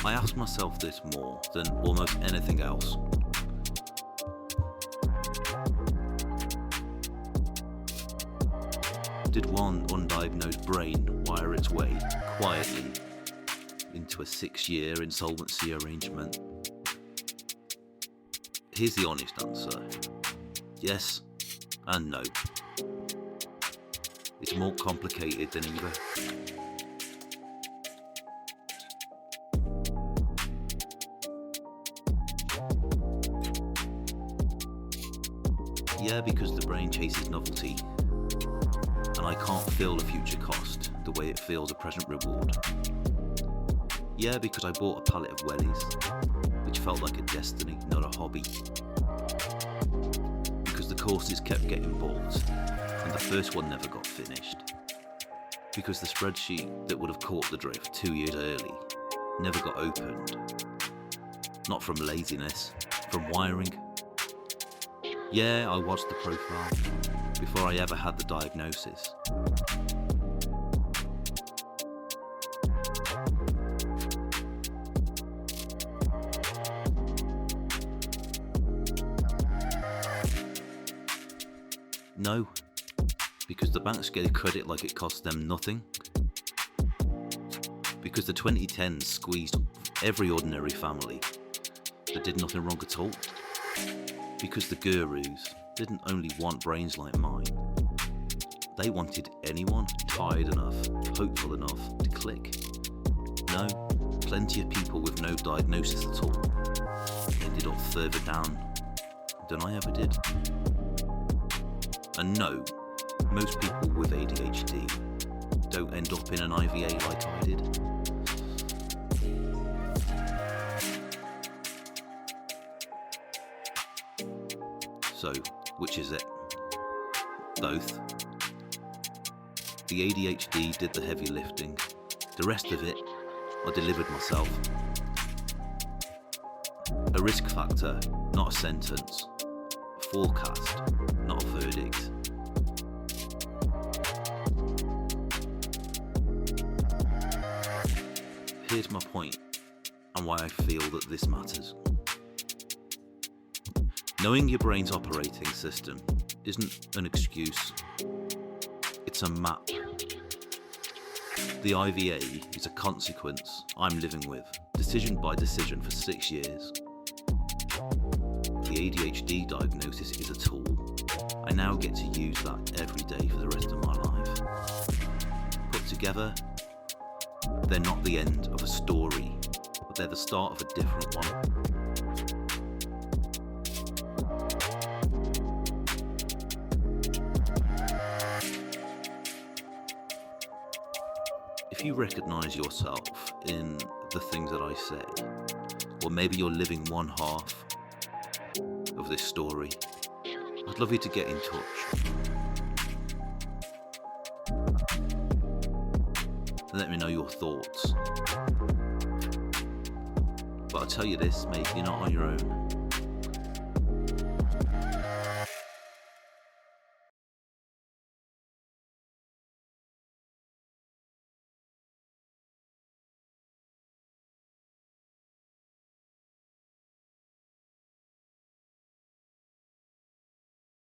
I ask myself this more than almost anything else. Did one undiagnosed brain wire its way quietly into a 6-year insolvency arrangement? Here's the honest answer. Yes and no. It's more complicated than either. Yeah, because the brain chases novelty, and I can't feel the future cost the way it feels a present reward. Yeah, because I bought a pallet of wellies, which felt like a destiny, not a hobby. Because the courses kept getting bought, and the first one never got finished. Because the spreadsheet that would have caught the drift 2 years early never got opened. Not from laziness, from wiring. Yeah, I watched the profile before I ever had the diagnosis. No, because the banks gave credit like it cost them nothing. Because the 2010s squeezed every ordinary family that did nothing wrong at all. Because the gurus didn't only want brains like mine, they wanted anyone tired enough, hopeful enough to click. No, plenty of people with no diagnosis at all ended up further down than I ever did. And no, most people with ADHD don't end up in an IVA like I did. So, which is it? Both. The ADHD did the heavy lifting. The rest of it, I delivered myself. A risk factor, not a sentence. A forecast, not a verdict. Here's my point, and why I feel that this matters. Knowing your brain's operating system isn't an excuse, it's a map. The IVA is a consequence I'm living with, decision by decision for 6 years. The ADHD diagnosis is a tool. I now get to use that every day for the rest of my life. Put together, they're not the end of a story, but they're the start of a different one. If you recognise yourself in the things that I say, or maybe you're living one half of this story, I'd love you to get in touch. Let me know your thoughts. But I'll tell you this, mate, you're not on your own.